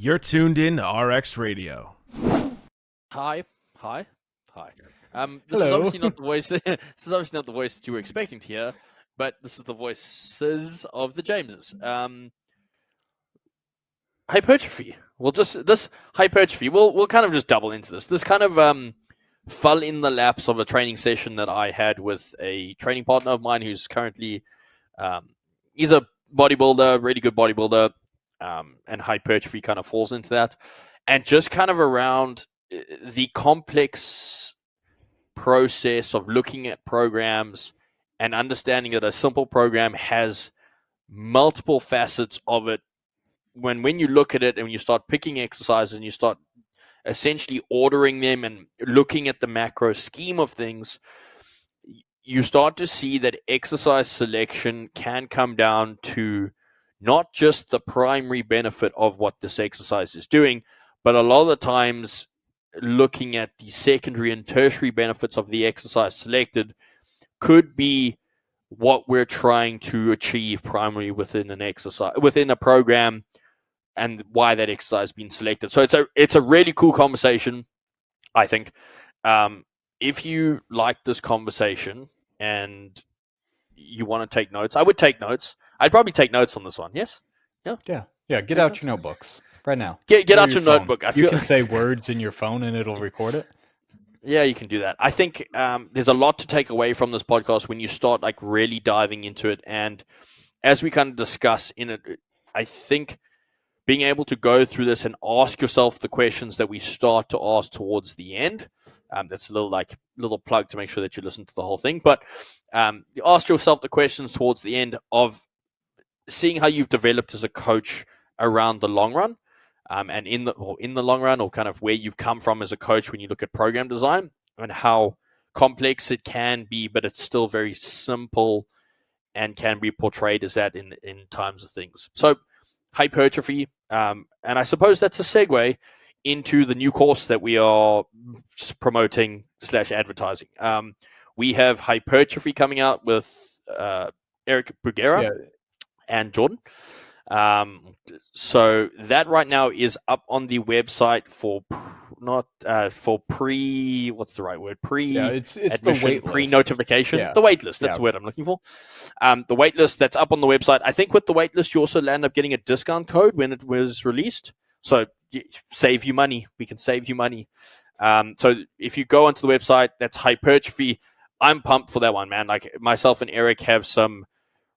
You're tuned in to RX Radio. Hi. This is Hello. obviously not the voice. This is obviously not the voice that you were expecting to hear, but this is the voices of the Jameses. Hypertrophy. This hypertrophy. We'll kind of just double into this. This kind of fell in the laps of a training session that I had with a training partner of mine who's currently he's a bodybuilder, really good bodybuilder, and hypertrophy kind of falls into that, and just kind of around the complex process of looking at programs and understanding that a simple program has multiple facets of it. When you look at it and you start picking exercises and you start essentially ordering them and looking at the macro scheme of things, you start to see that exercise selection can come down to not just the primary benefit of what this exercise is doing, but a lot of the times looking at the secondary and tertiary benefits of the exercise selected could be what we're trying to achieve primarily within an exercise, within a program, and why that exercise has been selected. So it's a really cool conversation, I think. If you like this conversation and you want to take notes, I would take notes. I'd probably take notes on this one. Yes? Yeah. Get out your notebooks right now. Get out your phone. notebook. You can say words in your phone and it'll record it. Yeah, you can do that. I think there's a lot to take away from this podcast when you start like really diving into it. And as we kind of discuss in it, I think being able to go through this and ask yourself the questions that we start to ask towards the end. That's a little plug to make sure that you listen to the whole thing. But you ask yourself the questions towards the end of seeing how you've developed as a coach around the long run, and in the long run, or kind of where you've come from as a coach when you look at program design and how complex it can be, but it's still very simple and can be portrayed as that in times of things. So hypertrophy, and I suppose that's a segue into the new course that we are promoting / advertising. We have hypertrophy coming out with Eric Bugera and Jordan. So that right now is up on the website for what's the right word? It's admission, pre-notification. Yeah. The wait list, that's the word I'm looking for. The wait list that's up on the website. I think with the wait list, you also end up getting a discount code when it was released. So save you money. We can save you money. So if you go onto the website, that's hypertrophy. I'm pumped for that one, man. Like myself and Eric have some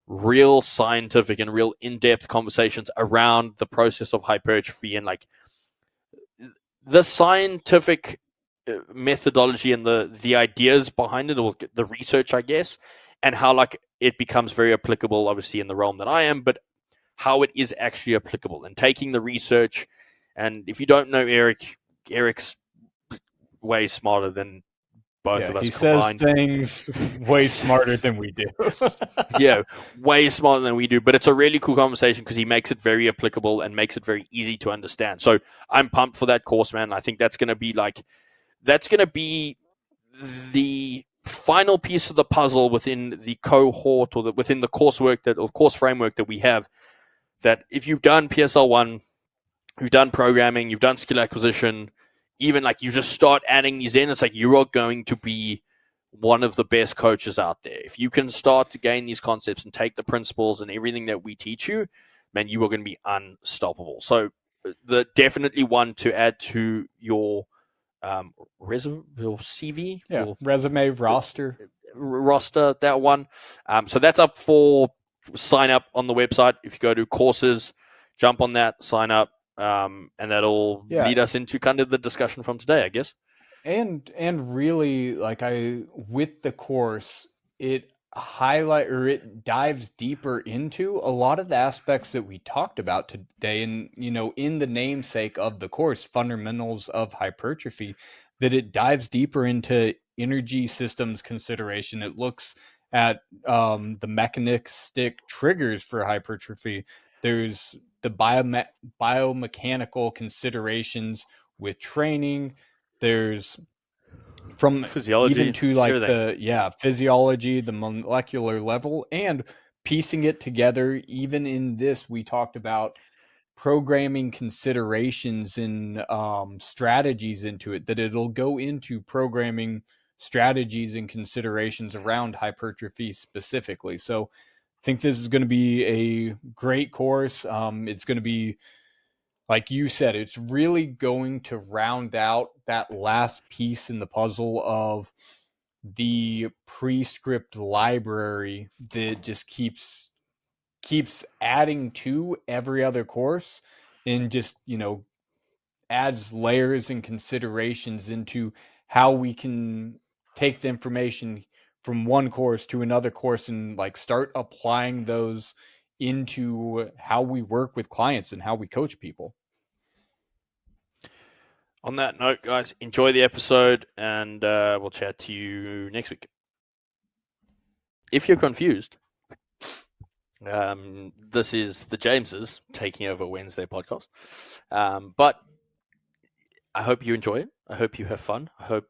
real scientific and real in-depth conversations around the process of hypertrophy and like the scientific methodology and the ideas behind it, or the research, I guess, and how like it becomes very applicable, obviously in the realm that I am, but how it is actually applicable and taking the research. And if you don't know Eric's way smarter than both of us combined. He says things way smarter than we do. Yeah, way smarter than we do. But it's a really cool conversation because he makes it very applicable and makes it very easy to understand. So I'm pumped for that course, man. I think that's going to be the final piece of the puzzle within the cohort or within the coursework or course framework that we have. That if you've done PSL1, you've done programming, you've done skill acquisition, even like you just start adding these in, it's like you are going to be one of the best coaches out there. If you can start to gain these concepts and take the principles and everything that we teach you, man, you are going to be unstoppable. So the definitely one to add to your resume, your CV, resume, roster, that one. So that's up for sign up on the website. If you go to courses, jump on that, sign up. And that'll lead us into kind of the discussion from today, I guess. And really, like with the course, it dives deeper into a lot of the aspects that we talked about today. And, in the namesake of the course, fundamentals of hypertrophy, that it dives deeper into energy systems consideration. It looks at the mechanistic triggers for hypertrophy. There's the biomechanical considerations with training. There's from physiology, even to like everything. Physiology, the molecular level, and piecing it together. Even in this, we talked about programming considerations and strategies into it, that it'll go into programming strategies and considerations around hypertrophy specifically. So I think this is going to be a great course. It's going to be, like you said, it's really going to round out that last piece in the puzzle of the prescript library that just keeps adding to every other course, and just, adds layers and considerations into how we can take the information from one course to another course and like start applying those into how we work with clients and how we coach people. On that note, guys, enjoy the episode, and we'll chat to you next week. If you're confused, this is the Jameses taking over Wednesday podcast. But I hope you enjoy it. I hope you have fun. I hope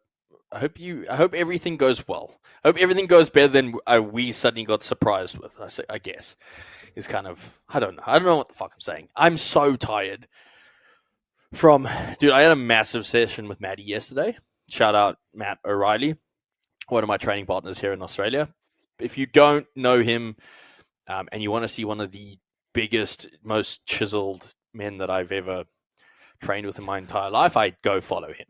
everything goes well. I hope everything goes better than we suddenly got surprised with. I guess is kind of, I don't know what the fuck I'm saying. I'm so tired. Dude, I had a massive session with Maddie yesterday. Shout out Matt O'Reilly, one of my training partners here in Australia. If you don't know him, and you want to see one of the biggest, most chiseled men that I've ever trained with in my entire life, I'd go follow him.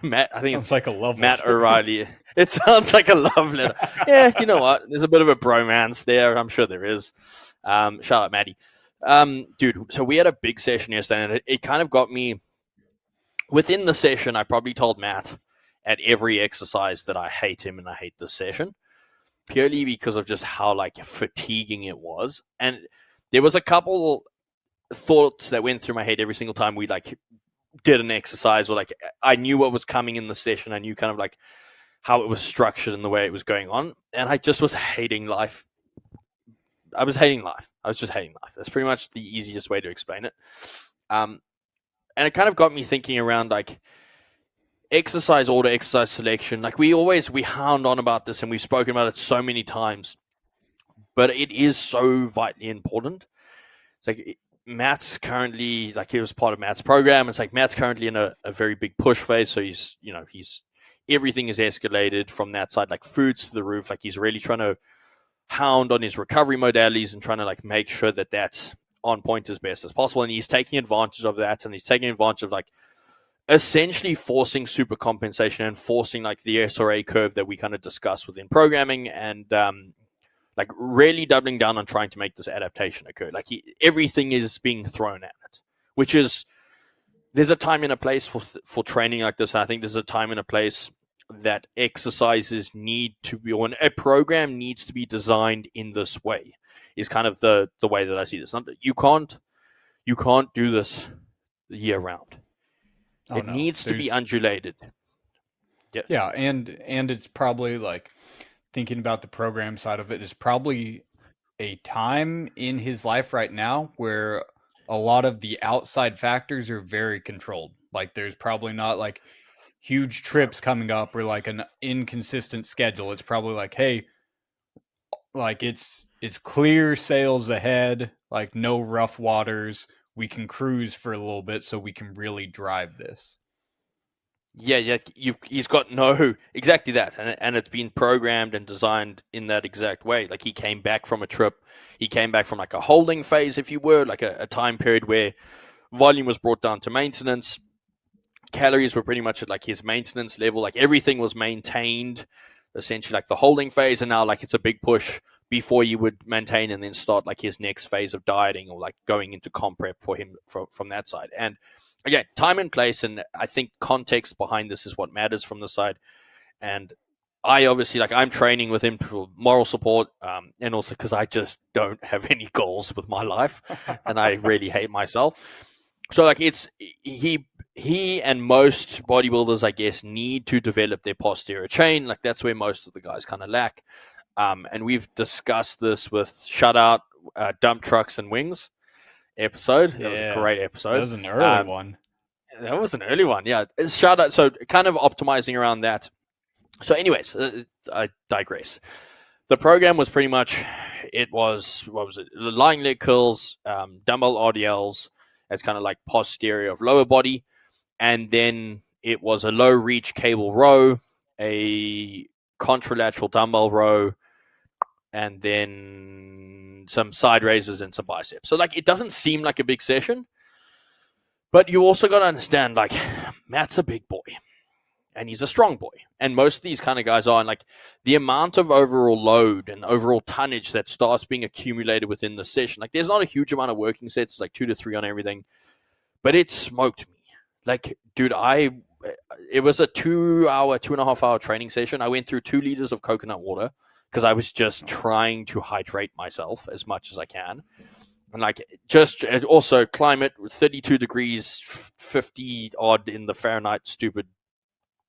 Matt, I think Sounds it's like a love Matt letter. O'Reilly. It sounds like a love letter. Yeah, you know what? There's a bit of a bromance there. I'm sure there is. Shout out Maddie. Dude, so we had a big session yesterday, and it kind of got me. Within the session, I probably told Matt at every exercise that I hate him and I hate this session, purely because of just how like fatiguing it was. And there was a couple thoughts that went through my head every single time we like did an exercise, or like I knew what was coming in the session. I knew kind of like how it was structured and the way it was going on. And I just was hating life. I was just hating life. That's pretty much the easiest way to explain it. And it kind of got me thinking around like exercise order, exercise selection. Like we hound on about this, and we've spoken about it so many times, but it is so vitally important. It's like Matt's currently, like he was part of Matt's program. It's like Matt's currently in a very big push phase. So he's everything is escalated from that side, like food's to the roof. Like he's really trying to hound on his recovery modalities and trying to like make sure that that's on point as best as possible. And he's taking advantage of that, and he's taking advantage of like essentially forcing super compensation and forcing like the SRA curve that we kind of discussed within programming, and like really doubling down on trying to make this adaptation occur. Like everything is being thrown at it, which is, there's a time and a place for training like this. And I think there's a time and a place that exercises need to be, or a program needs to be designed in this way, is kind of the way that I see this. You can't do this year round. Oh, it no. needs to be undulated. Yeah, and it's probably like, thinking about the program side of it, is probably a time in his life right now where a lot of the outside factors are very controlled. Like there's probably not like huge trips coming up or like an inconsistent schedule. It's probably like, hey, like it's clear sails ahead, like no rough waters. We can cruise for a little bit so we can really drive this. Yeah, he's got exactly that, and it's been programmed and designed in that exact way. Like he came back from a trip, he came back from like a holding phase, if you were, like a time period where volume was brought down to maintenance, calories were pretty much at like his maintenance level, like everything was maintained, essentially like the holding phase, and now like it's a big push before you would maintain and then start like his next phase of dieting or like going into comp prep for him from that side. And again, time and place, and I think context behind this is what matters from the side. And I obviously, like, I'm training with him for moral support, and also because I just don't have any goals with my life, and I really hate myself. So, like, it's he and most bodybuilders, I guess, need to develop their posterior chain. Like, that's where most of the guys kind of lack. And we've discussed this with Shutout, Dump Trucks and Wings episode. That was a great episode. That was an early one. That was an early one, yeah. Shout out. So kind of optimizing around that. So anyways, I digress. The program was pretty much, it was, what was it? Lying leg curls, dumbbell RDLs, as kind of like posterior of lower body. And then it was a low reach cable row, a contralateral dumbbell row, and then some side raises and some biceps. So like it doesn't seem like a big session, but you also got to understand, like, Matt's a big boy and he's a strong boy. And most of these kind of guys are, and like the amount of overall load and overall tonnage that starts being accumulated within the session, like there's not a huge amount of working sets, it's like 2 to 3 on everything, but it smoked me. Like, dude, it was a 2.5 hour training session. I went through 2 liters of coconut water because I was just trying to hydrate myself as much as I can. And like, just also climate 32 degrees, 50 odd in the Fahrenheit, stupid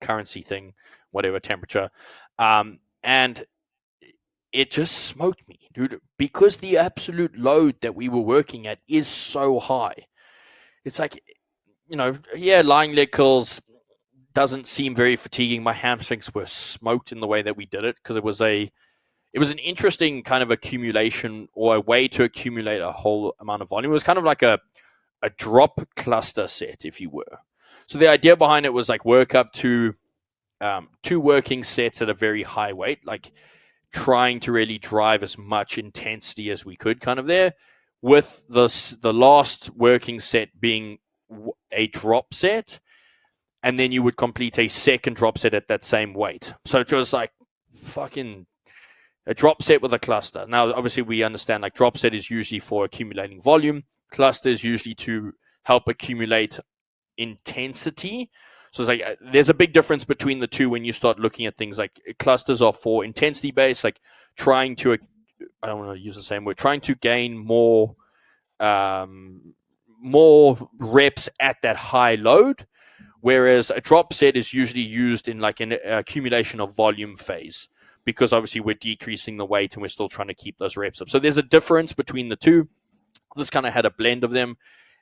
currency thing, whatever temperature. And it just smoked me, dude, because the absolute load that we were working at is so high. It's like, lying leg curls doesn't seem very fatiguing. My hamstrings were smoked in the way that we did it because it was an interesting kind of accumulation, or a way to accumulate a whole amount of volume. It was kind of like a drop cluster set, if you were. So the idea behind it was like work up to 2 working sets at a very high weight, like trying to really drive as much intensity as we could kind of there, with the last working set being a drop set, and then you would complete a second drop set at that same weight. So it was like fucking a drop set with a cluster. Now, obviously, we understand like drop set is usually for accumulating volume. Cluster is usually to help accumulate intensity. So it's like there's a big difference between the two when you start looking at things. Like clusters are for intensity based, like trying to, I don't want to use the same word, trying to gain more reps at that high load. Whereas a drop set is usually used in like an accumulation of volume phase, because obviously we're decreasing the weight and we're still trying to keep those reps up. So there's a difference between the two. This kind of had a blend of them,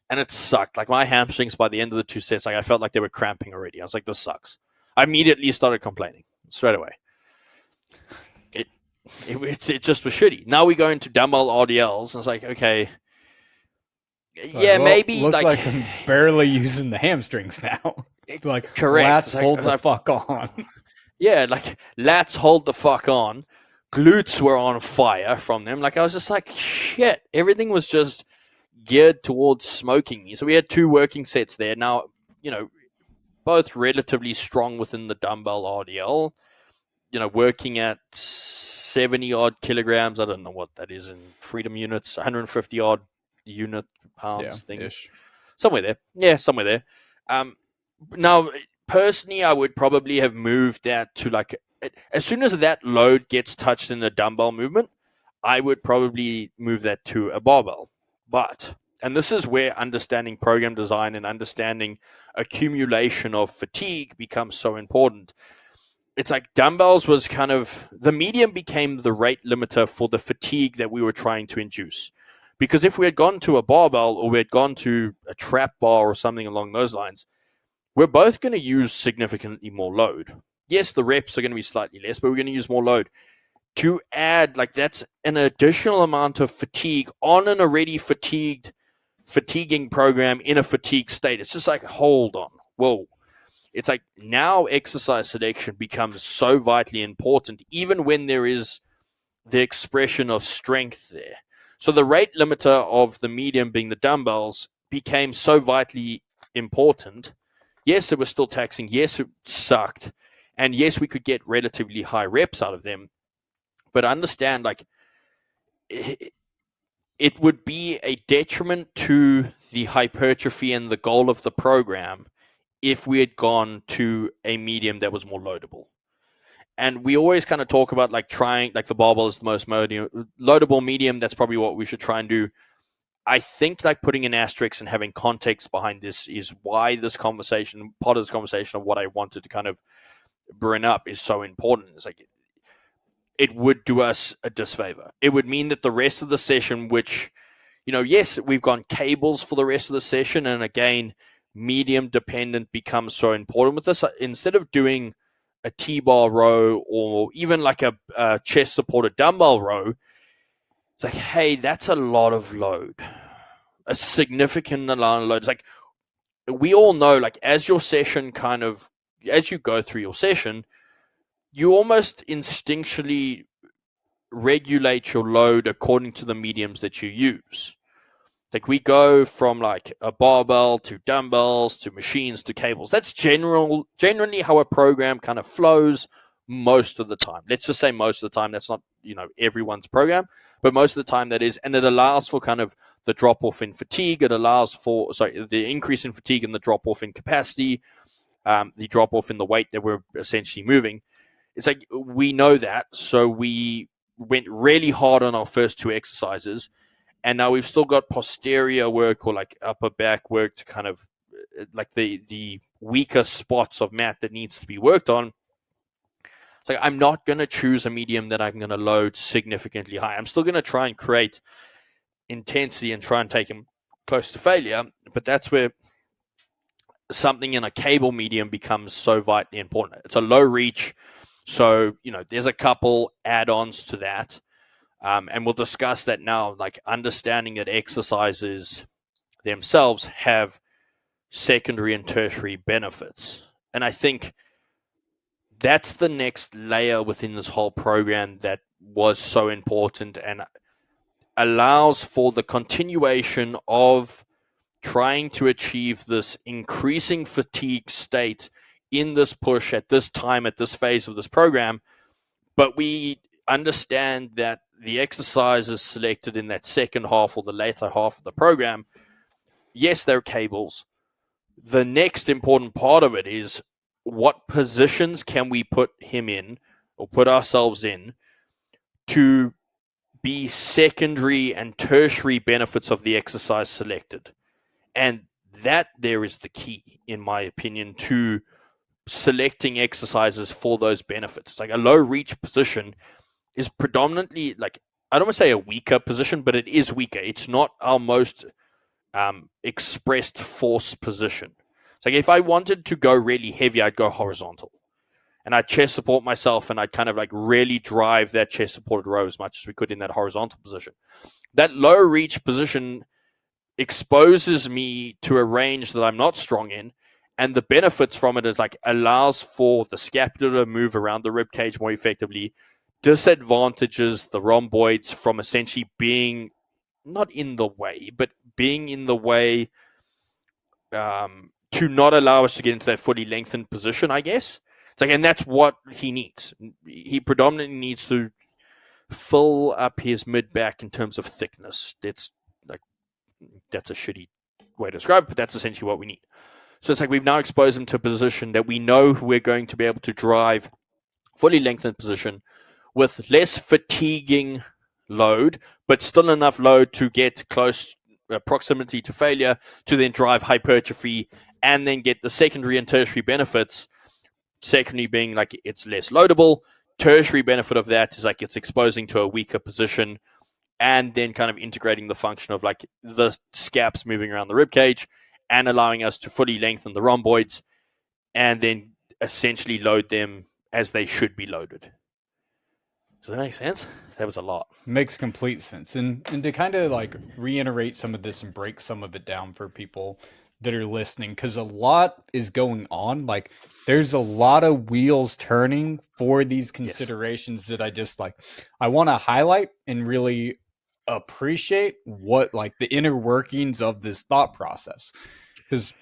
and it sucked. Like my hamstrings by the end of the 2 sets, like I felt like they were cramping already. I was like, this sucks. I immediately started complaining straight away. It just was shitty. Now we go into dumbbell RDLs, and it's like, okay, yeah, maybe. Looks like I'm barely using the hamstrings now. Like, correct. Lats, hold the fuck on. Yeah, like lats hold the fuck on. Glutes were on fire from them. Like I was just like, shit. Everything was just geared towards smoking me. So we had 2 working sets there. Now, both relatively strong within the dumbbell RDL. Working at 70 odd kilograms. I don't know what that is in freedom units. 150 odd unit pounds things. Ish. Somewhere there. Yeah, somewhere there. Now, personally, I would probably have moved that to like, as soon as that load gets touched in the dumbbell movement, I would probably move that to a barbell. But, and this is where understanding program design and understanding accumulation of fatigue becomes so important. It's like dumbbells was kind of, the medium became the rate limiter for the fatigue that we were trying to induce. Because if we had gone to a barbell, or we had gone to a trap bar or something along those lines, we're both going to use significantly more load. Yes, the reps are going to be slightly less, but we're going to use more load. To add, like, that's an additional amount of fatigue on an already fatiguing program in a fatigue state. It's just like, hold on, whoa. It's like now exercise selection becomes so vitally important, even when there is the expression of strength there. So the rate limiter of the medium being the dumbbells became so vitally important. Yes, it was still taxing. Yes, it sucked. And yes, we could get relatively high reps out of them. But understand, like, it would be a detriment to the hypertrophy and the goal of the program if we had gone to a medium that was more loadable. And we always kind of talk about like trying, like the barbell is the most loadable medium. That's probably what we should try and do. I think like putting an asterisk and having context behind this is why this conversation, part of this conversation of what I wanted to kind of bring up, is so important. It's like, it would do us a disfavor. It would mean that the rest of the session, which, yes, we've gone cables for the rest of the session. And again, medium dependent becomes so important with this. Instead of doing a T-bar row or even like a chest supported dumbbell row, it's like, hey, that's a lot of load. a significant amount of load. It's like we all know, like as your session as you go through your session, you almost instinctually regulate your load according to the mediums that you use. Like we go from like a barbell to dumbbells to machines to cables. That's generally how a program kind of flows most of the time. Let's just say most of the time. That's not, everyone's program, but most of the time that is. And it allows for kind of the drop off in fatigue. It allows for, the increase in fatigue and the drop off in capacity, the drop off in the weight that we're essentially moving. It's like we know that. So we went really hard on our first two exercises. And now we've still got posterior work or like upper back work to kind of like the weaker spots of mat that needs to be worked on. It's like I'm not going to choose a medium that I'm going to load significantly high. I'm still going to try and create intensity and try and take him close to failure. But that's where something in a cable medium becomes so vitally important. It's a low reach. So, there's a couple add-ons to that. And we'll discuss that now, like understanding that exercises themselves have secondary and tertiary benefits. And I think that's the next layer within this whole program that was so important and allows for the continuation of trying to achieve this increasing fatigue state in this push at this time, at this phase of this program. But we understand that the exercises selected in that second half or the later half of the program, yes, they're cables. The next important part of it is what positions can we put him in or put ourselves in to be secondary and tertiary benefits of the exercise selected. And that there is the key, in my opinion, to selecting exercises for those benefits. It's like a low reach position is predominantly, like, I don't want to say a weaker position, but it is weaker. It's not our most expressed force position. It's like if I wanted to go really heavy, I'd go horizontal. And I'd chest support myself and I'd kind of like really drive that chest supported row as much as we could in that horizontal position. That low reach position exposes me to a range that I'm not strong in. And the benefits from it is like allows for the scapula to move around the rib cage more effectively, disadvantages the rhomboids from essentially being not in the way, but being in the way to not allow us to get into that fully lengthened position, I guess. It's like, and that's what he needs. He predominantly needs to fill up his mid back in terms of thickness. That's a shitty way to describe it, but that's essentially what we need. So it's like we've now exposed him to a position that we know we're going to be able to drive fully lengthened position with less fatiguing load, but still enough load to get close proximity to failure to then drive hypertrophy and then get the secondary and tertiary benefits. Secondary being like it's less loadable. Tertiary benefit of that is like it's exposing to a weaker position and then kind of integrating the function of like the scaps moving around the rib cage and allowing us to fully lengthen the rhomboids and then essentially load them as they should be loaded. Does that make sense? That was a lot. Makes complete sense. And to kind of like reiterate some of this and break some of it down for people that are listening, because a lot is going on. Like there's a lot of wheels turning for these considerations that I want to highlight and really appreciate what like the inner workings of this thought process. Because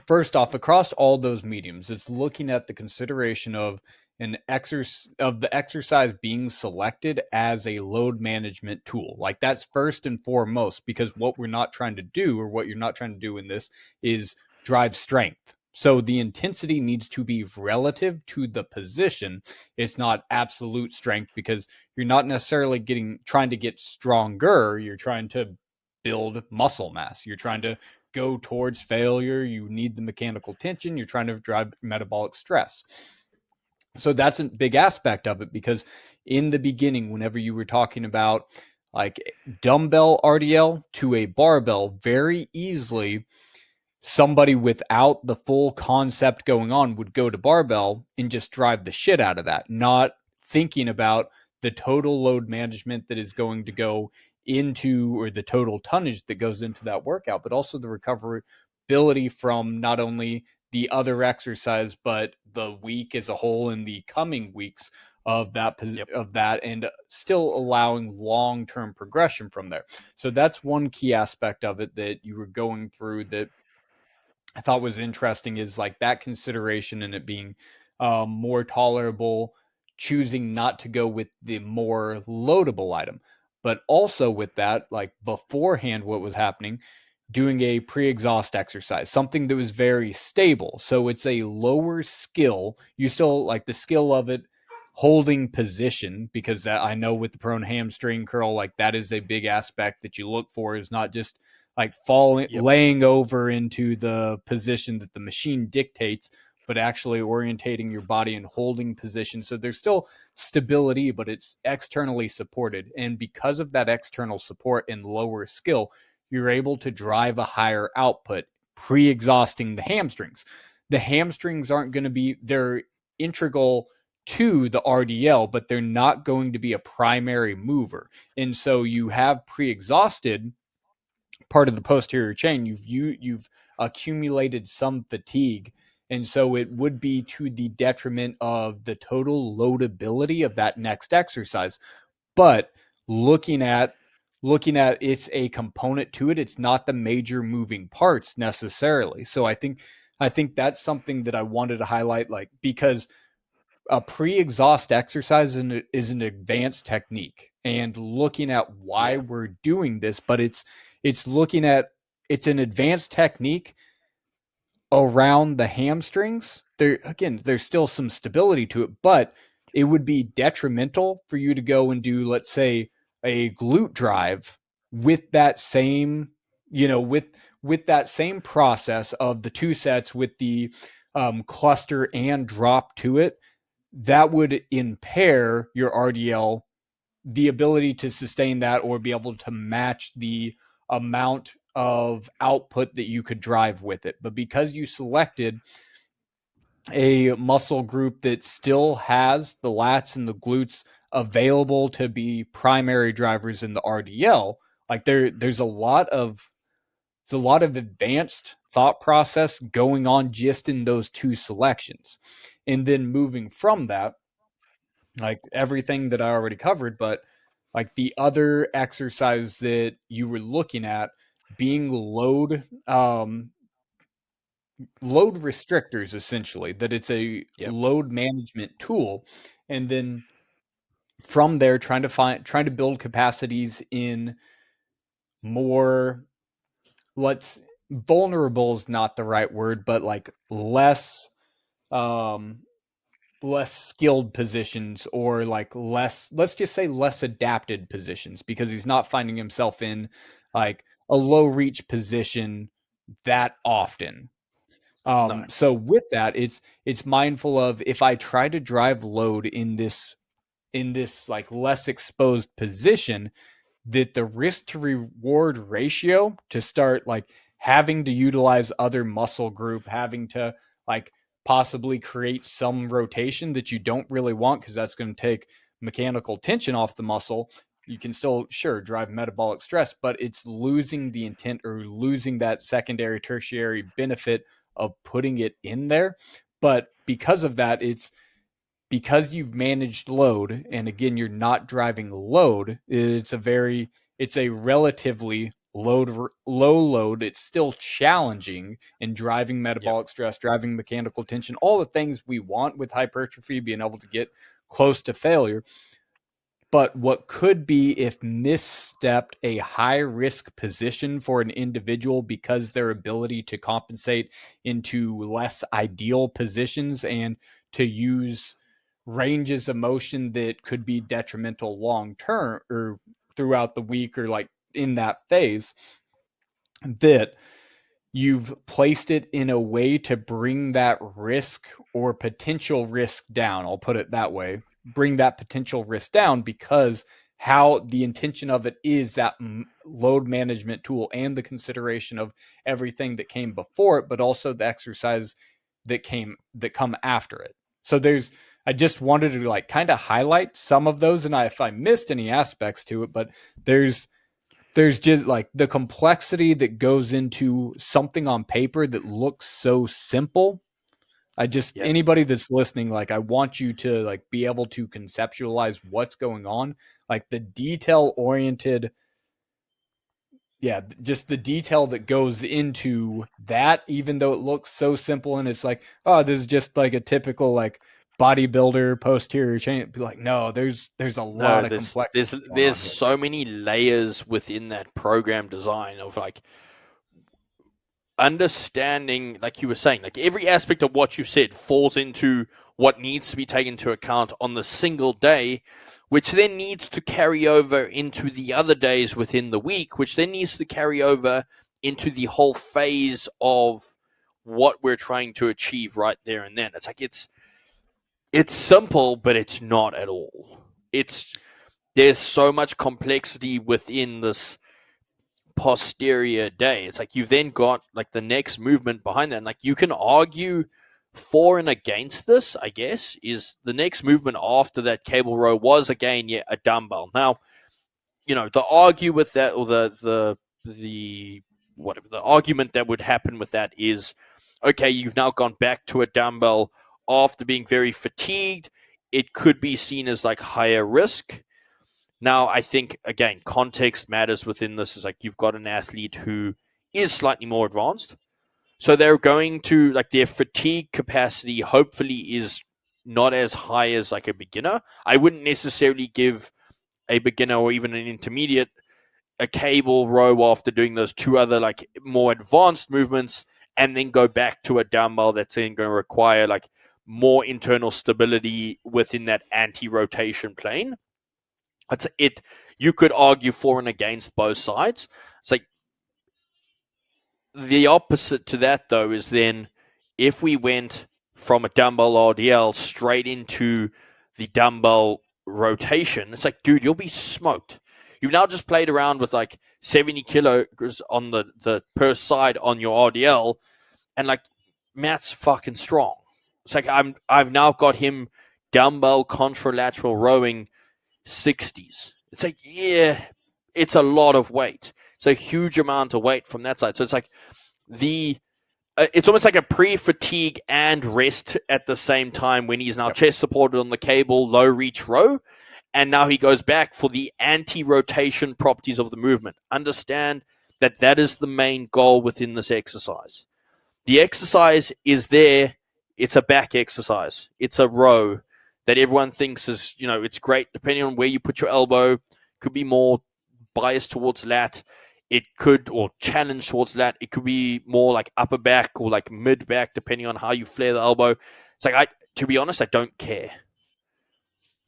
first off, across all those mediums, it's looking at the consideration of the exercise being selected as a load management tool. Like that's first and foremost, because what we're not trying to do, or what you're not trying to do in this, is drive strength. So the intensity needs to be relative to the position. It's not absolute strength, because you're not necessarily trying to get stronger. You're trying to build muscle mass. You're trying to go towards failure. You need the mechanical tension. You're trying to drive metabolic stress. So that's a big aspect of it, because in the beginning, whenever you were talking about like dumbbell RDL to a barbell, very easily somebody without the full concept going on would go to barbell and just drive the shit out of that, not thinking about the total load management that is going to go into, or the total tonnage that goes into that workout, but also the recoverability from not only the other exercise, but the week as a whole and the coming weeks of that, and still allowing long-term progression from there. So that's one key aspect of it that you were going through that I thought was interesting, is like that consideration and it being more tolerable, choosing not to go with the more loadable item. But also with that, like beforehand, what was happening, doing a pre-exhaust exercise, something that was very stable. So it's a lower skill. You still like the skill of it holding position, because that, I know with the prone hamstring curl, like that is a big aspect that you look for, is not just like falling, laying over into the position that the machine dictates, but actually orientating your body and holding position. So there's still stability, but it's externally supported. And because of that external support and lower skill, you're able to drive a higher output, pre-exhausting the hamstrings. The hamstrings aren't going to be, they're integral to the RDL, but they're not going to be a primary mover. And so you have pre-exhausted part of the posterior chain. You've accumulated some fatigue, and so it would be to the detriment of the total loadability of that next exercise. But looking at it's a component to it, it's not the major moving parts necessarily. So I think that's something that I wanted to highlight, like, because a pre-exhaust exercise is an advanced technique, and looking at why we're doing this, but it's looking at, it's an advanced technique around the hamstrings. There's still some stability to it, but it would be detrimental for you to go and do, let's say, a glute drive with that same, with that same process of the 2 sets with the cluster and drop to it. That would impair your RDL, the ability to sustain that or be able to match the amount of output that you could drive with it. But because you selected a muscle group that still has the lats and the glutes available to be primary drivers in the RDL, like there's a lot of advanced thought process going on just in those 2 selections. And then moving from that, like everything that I already covered, but like the other exercise that you were looking at being load restrictors, essentially, that it's a load management tool. And then from there, trying to build capacities in more, vulnerable is not the right word, but like um less skilled positions, or like let's just say less adapted positions, because he's not finding himself in like a low reach position that often. So with that, it's mindful of, if I try to drive load in this like less exposed position, that the risk to reward ratio to start like having to utilize other muscle group, having to like possibly create some rotation that you don't really want, because that's going to take mechanical tension off the muscle. You can still, sure, drive metabolic stress, but it's losing the intent or losing that secondary, tertiary benefit of putting it in there. But because of that, it's because you've managed load, and again, you're not driving load. It's a relatively low load. It's still challenging in driving metabolic stress, driving mechanical tension, all the things we want with hypertrophy, being able to get close to failure. But what could be, if misstepped, a high risk position for an individual, because their ability to compensate into less ideal positions and to use ranges of motion that could be detrimental long term or throughout the week, or like in that phase, that you've placed it in a way to bring that risk or potential risk down. I'll put it that way. Bring that potential risk down, because how the intention of it is that load management tool and the consideration of everything that came before it, but also the exercise that come after it. So I just wanted to like kind of highlight some of those, and if I missed any aspects to it, but there's there's just like the complexity that goes into something on paper that looks so simple. Anybody that's listening, like, I want you to like be able to conceptualize what's going on, like the detail oriented. Yeah, just the detail that goes into that, even though it looks so simple and it's like, oh, this is just like a typical like bodybuilder posterior chain. Be like, no, there's a lot of complexity. There's so many layers within that program design of like understanding, like you were saying, like every aspect of what you said falls into what needs to be taken into account on the single day, which then needs to carry over into the other days within the week, which then needs to carry over into the whole phase of what we're trying to achieve right there and then. It's like it's simple, but it's not at all. There's so much complexity within this posterior day. It's like you've then got like the next movement behind that. And like you can argue for and against this, I guess, is the next movement after that cable row was again a dumbbell. Now, the argue with that, or the whatever the argument that would happen with that is, okay, you've now gone back to a dumbbell after being very fatigued. It could be seen as like higher risk. Now, I think, again, context matters within this. Is like you've got an athlete who is slightly more advanced. So they're going to, like, their fatigue capacity hopefully is not as high as like a beginner. I wouldn't necessarily give a beginner or even an intermediate a cable row after doing those two other like more advanced movements and then go back to a dumbbell that's then going to require like more internal stability within that anti-rotation plane. You could argue for and against both sides. It's like the opposite to that, though, is then if we went from a dumbbell RDL straight into the dumbbell rotation, it's like, dude, you'll be smoked. You've now just played around with like 70 kilos on the per side on your RDL, and like Matt's fucking strong. It's like I've now got him dumbbell contralateral rowing 60s. It's like, yeah, it's a lot of weight. It's a huge amount of weight from that side. So it's like it's almost like a pre-fatigue and rest at the same time when he's now chest supported on the cable, low reach row. And now he goes back for the anti-rotation properties of the movement. Understand that is the main goal within this exercise. The exercise is there. It's a back exercise. It's a row that everyone thinks is, it's great depending on where you put your elbow. Could be more biased towards lat. It could, or challenge towards lat. It could be more like upper back or like mid back, depending on how you flare the elbow. It's like, to be honest, I don't care.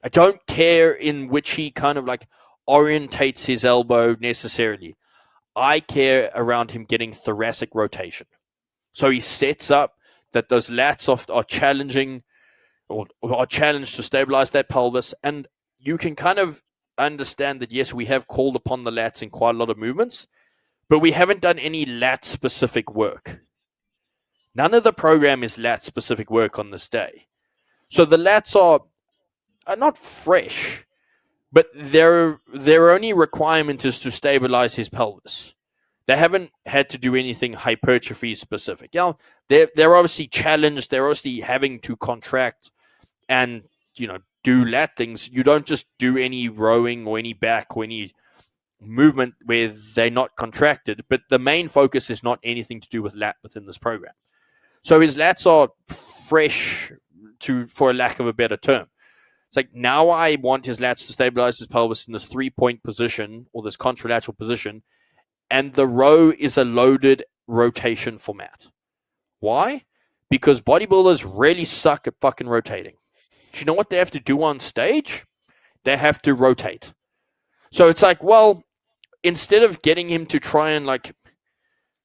I don't care in which he kind of like orientates his elbow necessarily. I care around him getting thoracic rotation. So he sets up that those lats are challenging or are challenged to stabilize that pelvis. And you can kind of understand that, yes, we have called upon the lats in quite a lot of movements, but we haven't done any lat-specific work. None of the program is lat-specific work on this day. So the lats are not fresh, but their only requirement is to stabilize his pelvis. They haven't had to do anything hypertrophy specific. They're obviously challenged. They're obviously having to contract and do lat things. You don't just do any rowing or any back or any movement where they're not contracted. But the main focus is not anything to do with lat within this program. So his lats are fresh, for a lack of a better term. It's like, now I want his lats to stabilize his pelvis in this 3-point position or this contralateral position, and the row is a loaded rotation format. Why? Because bodybuilders really suck at fucking rotating. Do you know what they have to do on stage? They have to rotate. So it's like, well, instead of getting him to try and like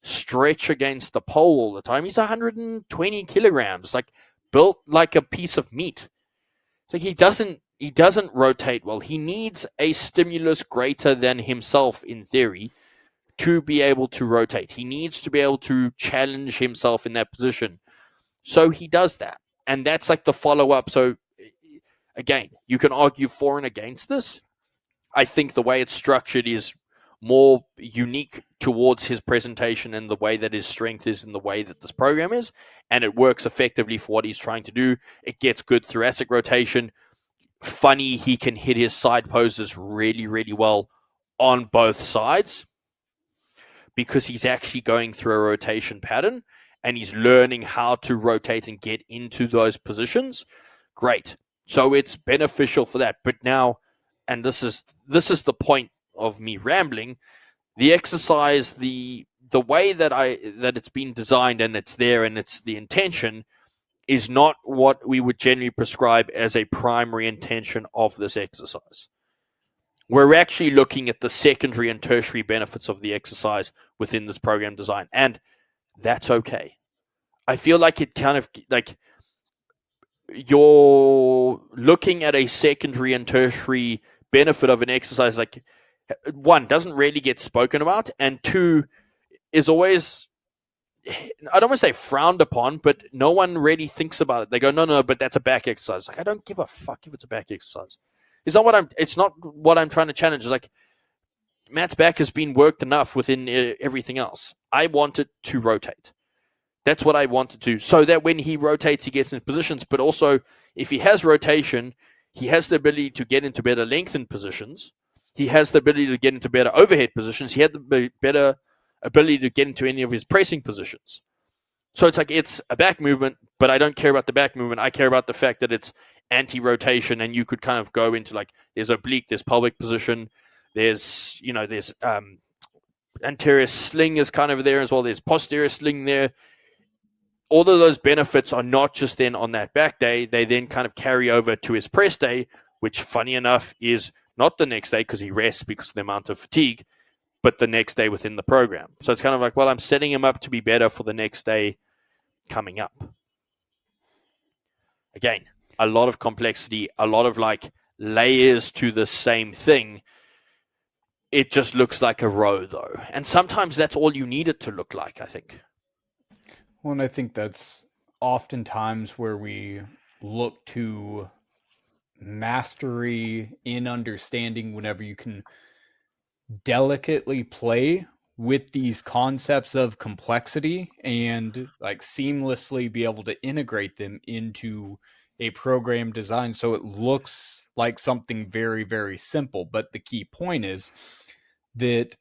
stretch against the pole all the time, he's 120 kilograms, like built like a piece of meat. It's like he doesn't rotate well. He needs a stimulus greater than himself, in theory, to be able to rotate. He needs to be able to challenge himself in that position. So he does that. And that's like the follow-up. So again, you can argue for and against this. I think the way it's structured is more unique towards his presentation and the way that his strength is and the way that this program is, and it works effectively for what he's trying to do. It gets good thoracic rotation. Funny, he can hit his side poses really, really well on both sides because he's actually going through a rotation pattern and he's learning how to rotate and get into those positions. Great. So it's beneficial for that. But now, and this is the point of me rambling, the exercise, the way that it's been designed and it's there and it's the intention is not what we would generally prescribe as a primary intention of this exercise. We're actually looking at the secondary and tertiary benefits of the exercise within this program design, and that's okay. I feel like it kind of like you're looking at a secondary and tertiary benefit of an exercise, like one, doesn't really get spoken about, and two, is always, I don't want to say frowned upon, but no one really thinks about it. They go, no, but that's a back exercise. Like, I don't give a fuck if it's a back exercise. It's not what I'm trying to challenge. It's like, Matt's back has been worked enough within everything else. I want it to rotate. That's what I want to do. So that when he rotates, he gets in positions. But also, if he has rotation, he has the ability to get into better lengthened positions. He has the ability to get into better overhead positions. He had the better ability to get into any of his pressing positions. So it's like, it's a back movement, but I don't care about the back movement. I care about the fact that it's anti-rotation, and you could kind of go into, like, there's oblique, there's pelvic position, there's anterior sling is kind of there as well, there's posterior sling there. All of those benefits are not just then on that back day, they then kind of carry over to his press day, which, funny enough, is not the next day because he rests because of the amount of fatigue, but the next day within the program. So it's kind of like, well, I'm setting him up to be better for the next day coming up. Again, a lot of complexity, a lot of like layers to the same thing. It just looks like a row, though. And sometimes that's all you need it to look like, I think. Well, and I think that's oftentimes where we look to mastery in understanding, whenever you can delicately play with these concepts of complexity and like seamlessly be able to integrate them into a program design so it looks like something very, very simple. But the key point is that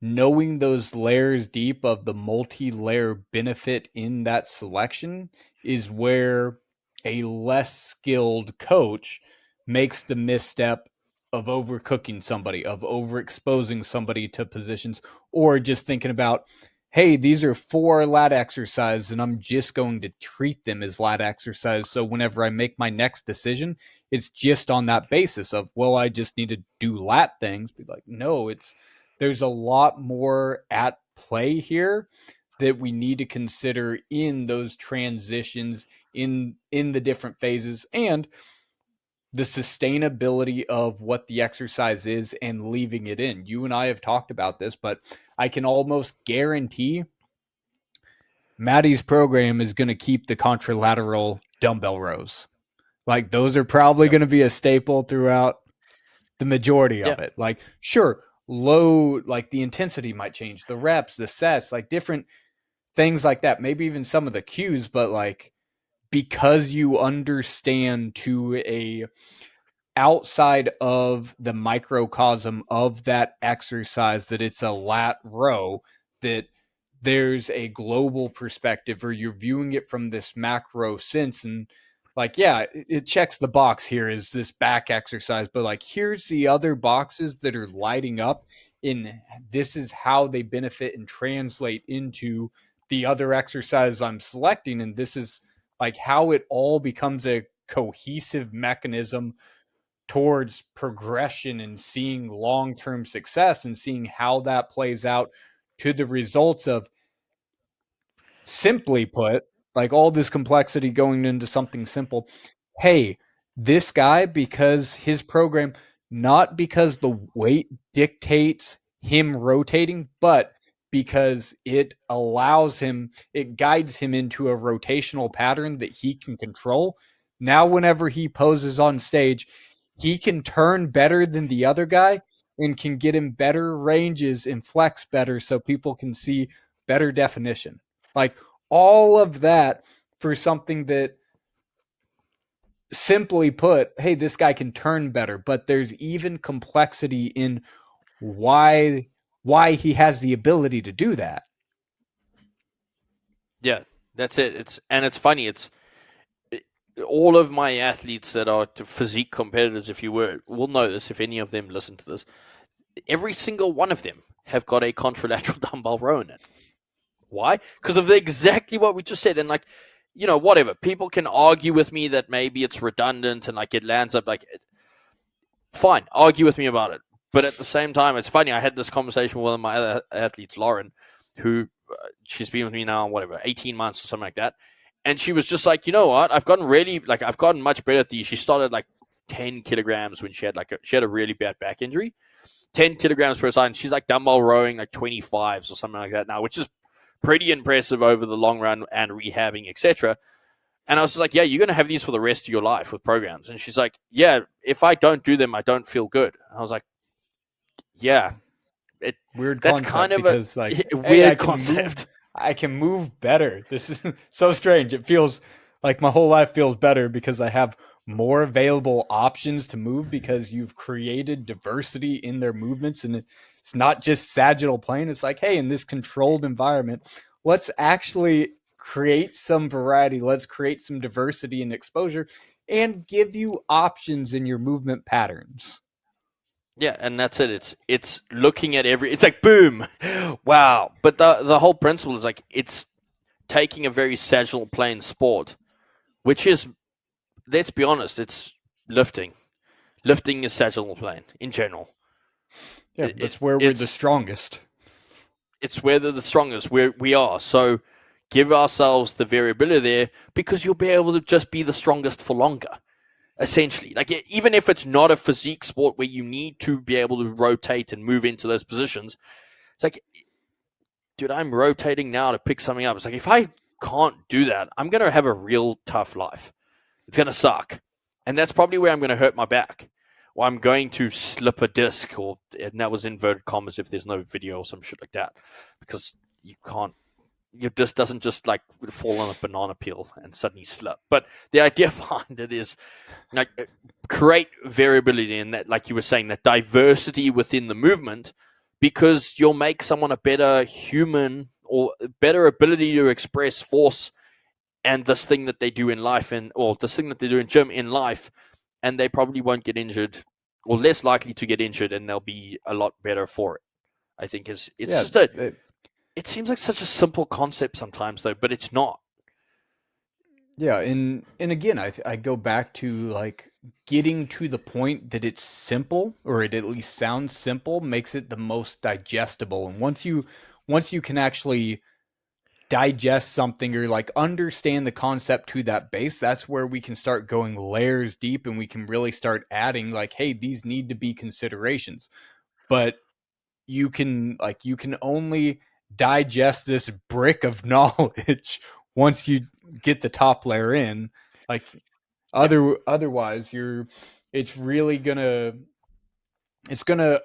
knowing those layers deep of the multi-layer benefit in that selection is where a less skilled coach makes the misstep of overcooking somebody, of overexposing somebody to positions, or just thinking about, hey, these are 4 lat exercises and I'm just going to treat them as lat exercise. So whenever I make my next decision, it's just on that basis of, well, I just need to do lat things. Be like, no, there's a lot more at play here that we need to consider in those transitions, in the different phases, and the sustainability of what the exercise is and leaving it in. You and I have talked about this, but I can almost guarantee Maddie's program is going to keep the contralateral dumbbell rows. Like, those are probably going to be a staple throughout the majority of it. Like, sure, load, like the intensity might change, the reps, the sets, like different things like that, maybe even some of the cues, but like, because you understand to a outside of the microcosm of that exercise that it's a lat row, that there's a global perspective, or you're viewing it from this macro sense. And like, yeah, it checks the box here is this back exercise, but like, here's the other boxes that are lighting up, in this is how they benefit and translate into the other exercise I'm selecting. And this is like how it all becomes a cohesive mechanism towards progression and seeing long-term success and seeing how that plays out to the results of, simply put, like all this complexity going into something simple. Hey, this guy, because his program, not because the weight dictates him rotating, but because it allows him, it guides him into a rotational pattern that he can control. Now, whenever he poses on stage, he can turn better than the other guy and can get in better ranges and flex better so people can see better definition. Like all of that for something that, simply put, hey, this guy can turn better, but there's even complexity in why he has the ability to do that. Yeah, that's it. It's funny. All of my athletes that are physique competitors, if you will know this. If any of them listen to this, every single one of them have got a contralateral dumbbell row in it. Why? Because of exactly what we just said. And like, whatever. People can argue with me that maybe it's redundant and like it lands up like, fine, argue with me about it. But at the same time, it's funny. I had this conversation with one of my other athletes, Lauren, who she's been with me now, 18 months or something like that. And she was just like, you know what? I've gotten much better at these. She started like 10 kilograms when she had a really bad back injury, 10 kilograms per side. And she's like dumbbell rowing like 25s or something like that now, which is pretty impressive over the long run and rehabbing, etc. And I was just like, yeah, you're going to have these for the rest of your life with programs. And she's like, yeah, if I don't do them, I don't feel good. And I was like, yeah, weird that's concept kind of because a like, weird hey, concept. I can move better. This is so strange. It feels like my whole life feels better because I have more available options to move because you've created diversity in their movements. And it's not just sagittal plane. It's like, hey, in this controlled environment, let's actually create some variety. Let's create some diversity and exposure and give you options in your movement patterns. Yeah, and that's it. It's looking at it's like boom, wow. But the whole principle is like it's taking a very sagittal plane sport, which is, let's be honest, it's lifting. Lifting is sagittal plane in general. Yeah, that's where we're the strongest. It's where they're the strongest. Where we are. So give ourselves the variability there because you'll be able to just be the strongest for longer. Essentially, like even if it's not a physique sport where you need to be able to rotate and move into those positions, it's like, dude, I'm rotating now to pick something up. It's like, if I can't do that, I'm going to have a real tough life. It's going to suck. And that's probably where I'm going to hurt my back. Or I'm going to slip a disc, and that was inverted commas if there's no video or some shit like that. Because you can't, your disc doesn't just like fall on a banana peel and suddenly slip. But the idea behind it is like create variability in that, like you were saying, that diversity within the movement, because you'll make someone a better human or better ability to express force and this thing that they do in life or this thing that they do in gym in life, and they probably won't get injured or less likely to get injured, and they'll be a lot better for it. I think it seems like such a simple concept sometimes though, but it's not. Yeah, and again, I go back to like getting to the point that it's simple, or it at least sounds simple, makes it the most digestible. And once you can actually digest something or like understand the concept to that base, that's where we can start going layers deep and we can really start adding like, hey, these need to be considerations. But you can only digest this brick of knowledge once you get the top layer in. Like otherwise it's really gonna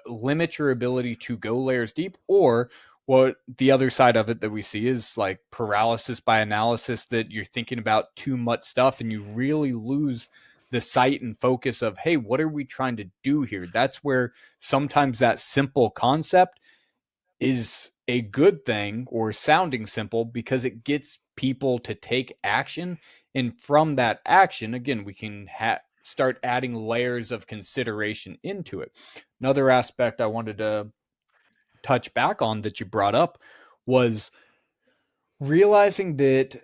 limit your ability to go layers deep. Or what the other side of it that we see is like paralysis by analysis, that you're thinking about too much stuff and you really lose the sight and focus of, hey, what are we trying to do here? That's where sometimes that simple concept is a good thing or sounding simple because it gets people to take action. And from that action, again, we can start adding layers of consideration into it. Another aspect I wanted to touch back on that you brought up was realizing that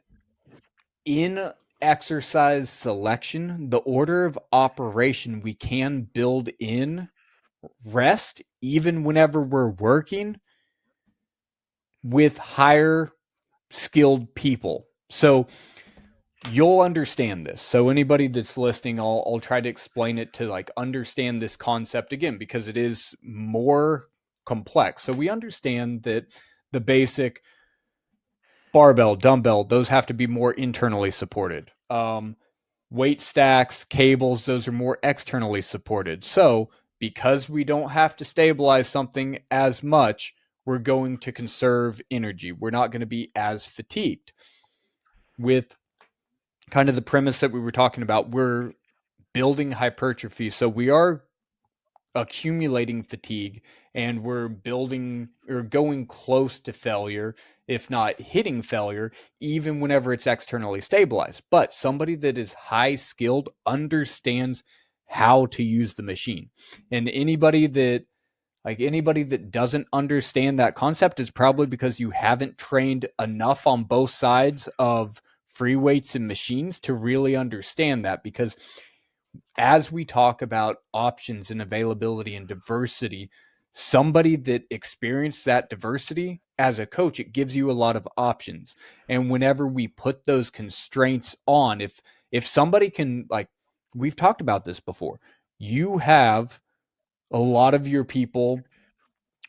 in exercise selection, the order of operation, we can build in rest even whenever we're working with higher skilled people. So you'll understand this. So anybody that's listening, I'll try to explain it to like understand this concept again, because it is more complex. So we understand that the basic barbell, dumbbell, those have to be more internally supported. Weight stacks, cables, those are more externally supported. So because we don't have to stabilize something as much, we're going to conserve energy. We're not going to be as fatigued. With kind of the premise that we were talking about, we're building hypertrophy. So we are accumulating fatigue, and we're building or going close to failure, if not hitting failure, even whenever it's externally stabilized. But somebody that is high skilled understands how to use the machine. And anybody that doesn't understand that concept is probably because you haven't trained enough on both sides of free weights and machines to really understand that. Because as we talk about options and availability and diversity, somebody that experienced that diversity as a coach, it gives you a lot of options. And whenever we put those constraints on, if somebody can, like, we've talked about this before, you have a lot of your people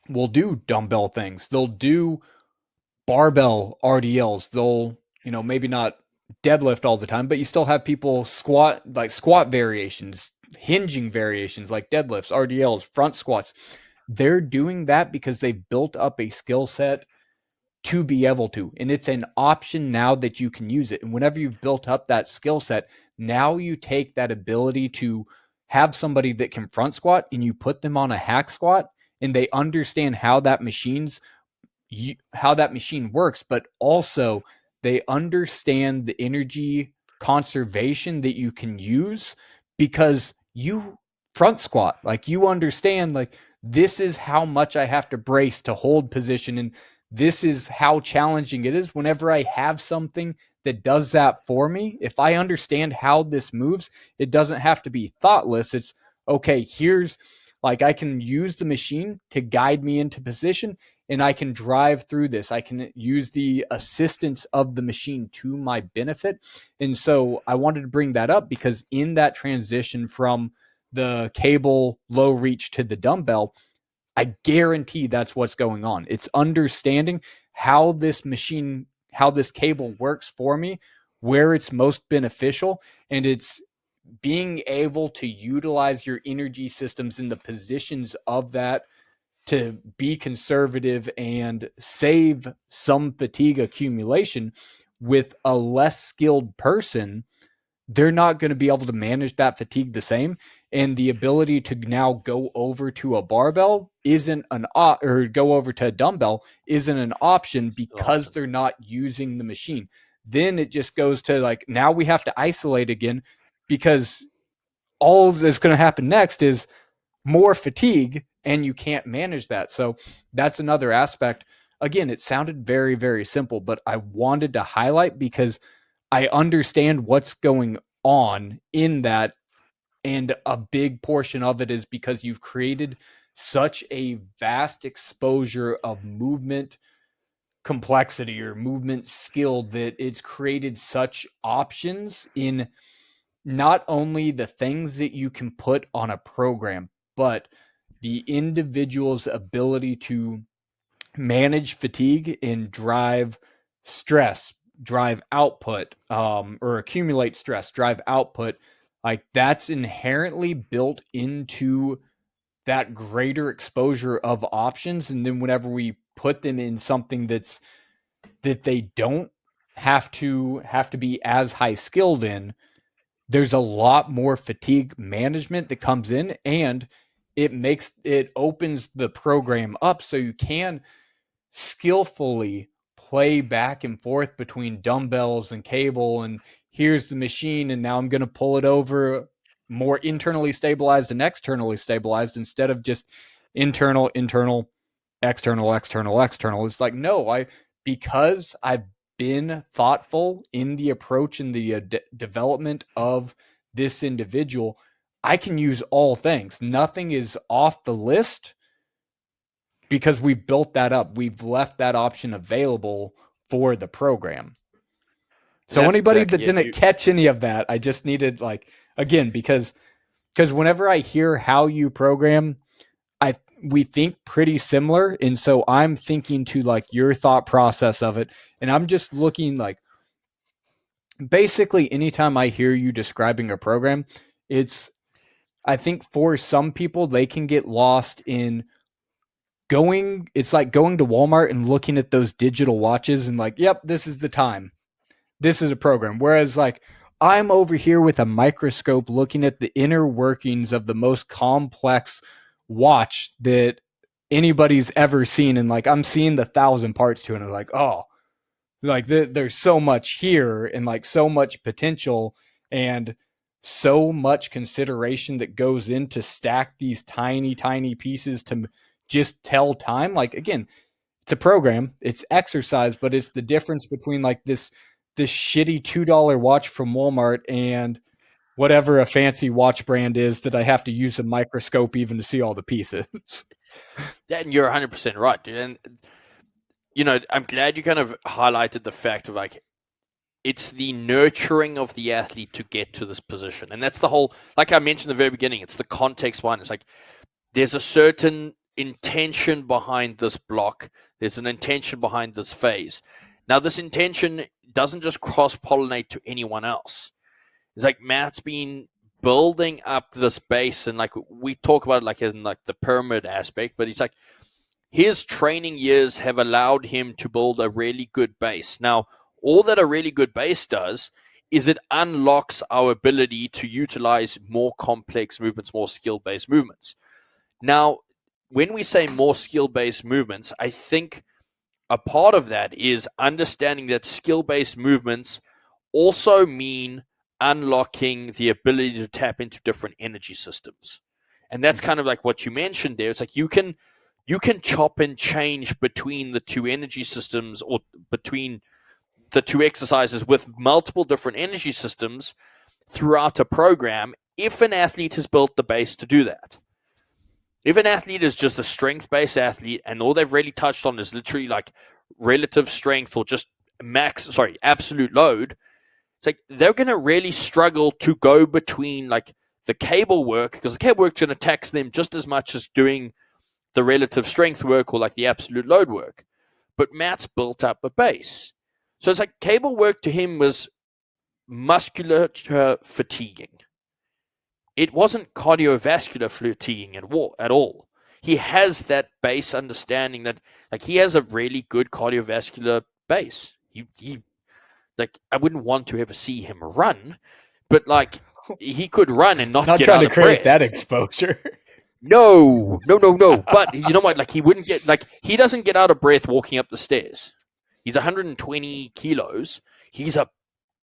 will do dumbbell things. They'll do barbell RDLs. They'll, maybe not deadlift all the time, but you still have people squat variations, hinging variations like deadlifts, RDLs, front squats. They're doing that because they've built up a skill set to be able to. And it's an option now that you can use it. And whenever you've built up that skill set, now you take that ability to have somebody that can front squat and you put them on a hack squat, and they understand how that machine works, but also they understand the energy conservation that you can use because you front squat. Like, you understand, like, this is how much I have to brace to hold position, and this is how challenging it is. Whenever I have something that does that for me, if I understand how this moves, it doesn't have to be thoughtless. It's okay, here's, like, I can use the machine to guide me into position, and I can drive through this. I can use the assistance of the machine to my benefit. And so I wanted to bring that up because in that transition from the cable low reach to the dumbbell, I guarantee that's what's going on. It's understanding how this cable works for me, where it's most beneficial, and it's being able to utilize your energy systems in the positions of that to be conservative and save some fatigue accumulation. With a less skilled person, they're not going to be able to manage that fatigue the same. And the ability to now go over to a barbell or go over to a dumbbell isn't an option because they're not using the machine. Then it just goes to, like, now we have to isolate again, because all that's going to happen next is more fatigue, and you can't manage that. So that's another aspect. Again, it sounded very, very simple, but I wanted to highlight because I understand what's going on in that. And a big portion of it is because you've created such a vast exposure of movement complexity or movement skill that it's created such options in not only the things that you can put on a program, but the individual's ability to manage fatigue and drive stress, drive output, or accumulate stress, drive output. Like, that's inherently built into that greater exposure of options. And then whenever we put them in something that they don't have to be as high skilled in, there's a lot more fatigue management that comes in, and it opens the program up so you can skillfully play back and forth between dumbbells and cable, and here's the machine, and now I'm going to pull it over more internally stabilized and externally stabilized instead of just internal, external, external. It's like, no, because I've been thoughtful in the approach and the development of this individual, I can use all things. Nothing is off the list because we've built that up. We've left that option available for the program. So anybody that didn't catch any of that, I just needed, like, again, because whenever I hear how you program, we think pretty similar. And so I'm thinking to, like, your thought process of it. And I'm just looking, like, basically anytime I hear you describing a program, I think for some people, they can get lost in going. It's like going to Walmart and looking at those digital watches and like, yep, this is the time. This is a program. Whereas like I'm over here with a microscope looking at the inner workings of the most complex watch that anybody's ever seen. And like I'm seeing the 1,000 parts to it. And I'm like, oh, like there's so much here and like so much potential and so much consideration that goes into stack these tiny pieces to just tell time. Like again, it's a program, it's exercise, but it's the difference between like this shitty $2 watch from Walmart and whatever a fancy watch brand is that I have to use a microscope even to see all the pieces. Yeah, and you're 100% right, dude. And I'm glad you kind of highlighted the fact of like it's the nurturing of the athlete to get to this position, and that's the whole. Like I mentioned in the very beginning, it's the context one. It's like there's a certain intention behind this block. There's an intention behind this phase. Now, this intention doesn't just cross-pollinate to anyone else. It's like Matt's been building up this base, and like we talk about it like in like the pyramid aspect, but it's like his training years have allowed him to build a really good base. Now, all that a really good base does is it unlocks our ability to utilize more complex movements, more skill-based movements. Now, when we say more skill-based movements, I think a part of that is understanding that skill-based movements also mean unlocking the ability to tap into different energy systems. And that's kind of like what you mentioned there. It's like you can chop and change between the two energy systems or between the two exercises with multiple different energy systems throughout a program if an athlete has built the base to do that. If an athlete is just a strength-based athlete and all they've really touched on is literally like relative strength or just absolute load, it's like they're going to really struggle to go between like the cable work, because the cable work's going to tax them just as much as doing the relative strength work or like the absolute load work. But Matt's built up a base. So it's like cable work to him was muscular fatiguing. It wasn't cardiovascular fatiguing at all. He has that base understanding that like he has a really good cardiovascular base. He like I wouldn't want to ever see him run, but like he could run and not get trying out to of create breath. that exposure. No. But you know what? Like he wouldn't get he doesn't get out of breath walking up the stairs. He's 120 kilos. He's a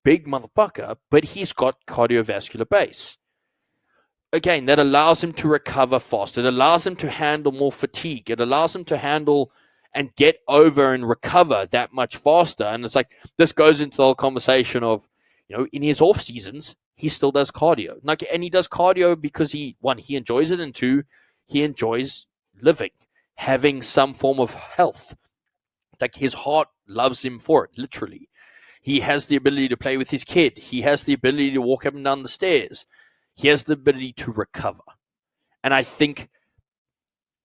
big motherfucker, but he's got cardiovascular base. Again, that allows him to recover faster. It allows him to handle more fatigue. It allows him to handle and get over and recover that much faster. And it's like this goes into the whole conversation of, in his off seasons, he still does cardio. And he does cardio because he enjoys it, and two, he enjoys living, having some form of health. Like his heart loves him for it, literally. He has the ability to play with his kid. He has the ability to walk up and down the stairs. He has the ability to recover. And I think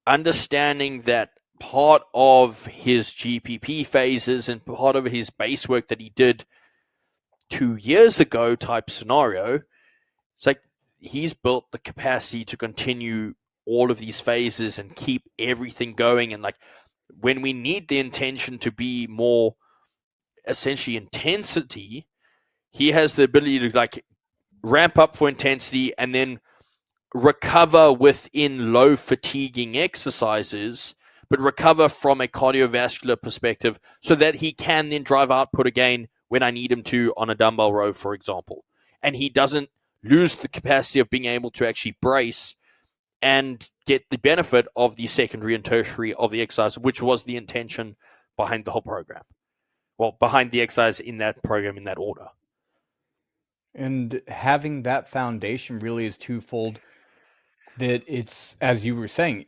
understanding that part of his GPP phases and part of his base work that he did 2 years ago type scenario, it's like he's built the capacity to continue all of these phases and keep everything going. And like when we need the intention to be more essentially intensity, he has the ability to like ramp up for intensity and then recover within low fatiguing exercises, but recover from a cardiovascular perspective so that he can then drive output again when I need him to on a dumbbell row, for example. And he doesn't lose the capacity of being able to actually brace and get the benefit of the secondary and tertiary of the exercise, which was the intention behind the whole program. Well, behind the exercise in that program in that order. And having that foundation really is twofold. That it's, as you were saying,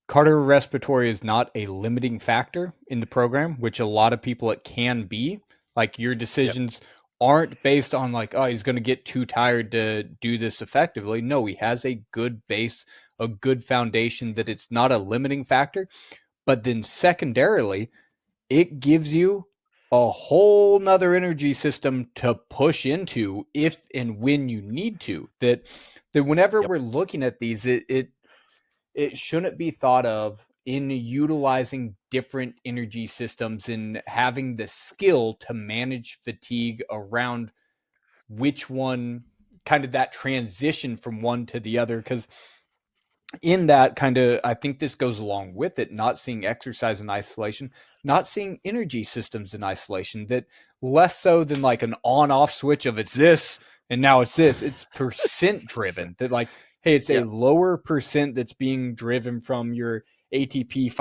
cardiorespiratory is not a limiting factor in the program, which a lot of people it can be. Like your decisions aren't based on like, oh, he's going to get too tired to do this effectively. No, he has a good base, a good foundation that it's not a limiting factor. But then secondarily, it gives you a whole nother energy system to push into if and when you need to. That whenever Yep. we're looking at these, it shouldn't be thought of in utilizing different energy systems and having the skill to manage fatigue around which one, kind of that transition from one to the other. Because in that kind of, I think this goes along with it, not seeing exercise in isolation, not seeing energy systems in isolation, that less so than like an on off switch of it's this and now it's this. It's percent driven, that like, hey, it's a Yep. lower percent that's being driven from your ATP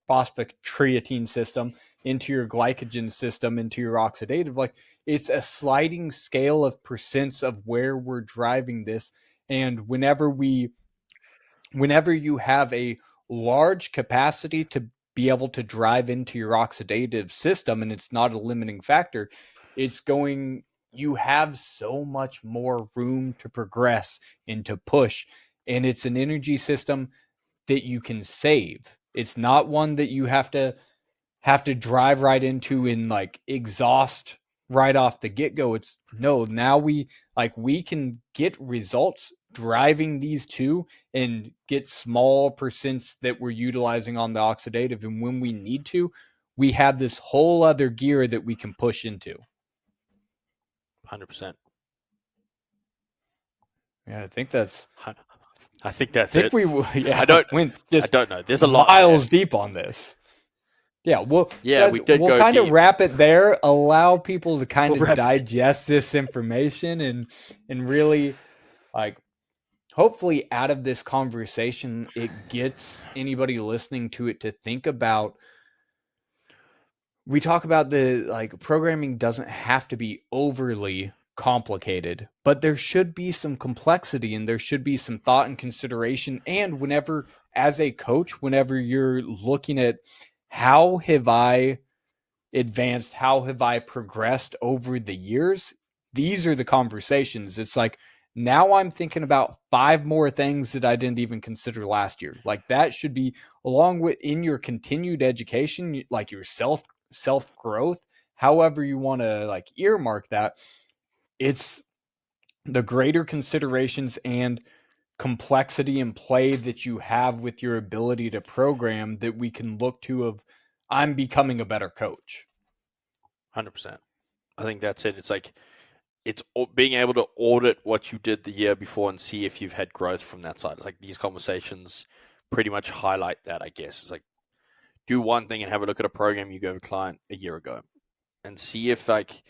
phosphocreatine system into your glycogen system into your oxidative. Like, it's a sliding scale of percents of where we're driving this. And whenever you have a large capacity to be able to drive into your oxidative system and it's not a limiting factor, you have so much more room to progress and to push. And it's an energy system that you can save. It's not one that you have to drive right into and like exhaust right off the get-go. It's no, now we can get results driving these two and get small percents that we're utilizing on the oxidative, and when we need to, we have this whole other gear that we can push into. 100%. Yeah, I think that's it. we yeah, I don't just I don't know. There's a lot miles there. deep on this. Yeah, we'll We did we'll go kind of deep. wrap it there. Allow people to kind We'll of wrap it. digest this information and really, like, hopefully out of this conversation it gets anybody listening to it to think about. We talk about the, like, programming doesn't have to be overly complicated, but there should be some complexity and there should be some thought and consideration. And whenever, as a coach, whenever you're looking at how have I advanced, how have I progressed over the years, these are the conversations. It's like, now I'm thinking about 5 more things that I didn't even consider last year. Like, that should be along with in your continued education, like your self growth, however you want to like earmark that. It's the greater considerations and complexity and play that you have with your ability to program that we can look to of, I'm becoming a better coach. 100%. I think that's it. It's like being able to audit what you did the year before and see if you've had growth from that side. It's like these conversations pretty much highlight that, I guess. It's like, do one thing and have a look at a program you gave a client a year ago and see if, like,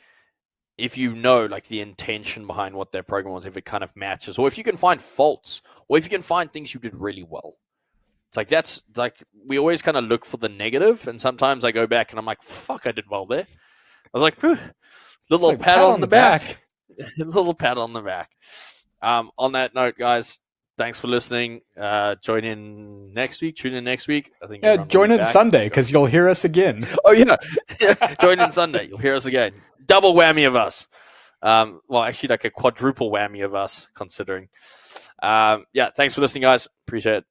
if you know, like, the intention behind what their program was, if it kind of matches, or if you can find faults, or if you can find things you did really well. It's like, that's like, we always kind of look for the negative, and sometimes I go back and I'm like, fuck, I did well there. I was like, little like, pat on the back. Little pat on the back. On that note, guys, thanks for listening. Tune in next week. I think. Yeah, join in Sunday because you'll hear us again. Oh yeah, join in Sunday. You'll hear us again. Double whammy of us. Well, actually, like a quadruple whammy of us, considering. Yeah, thanks for listening, guys. Appreciate it.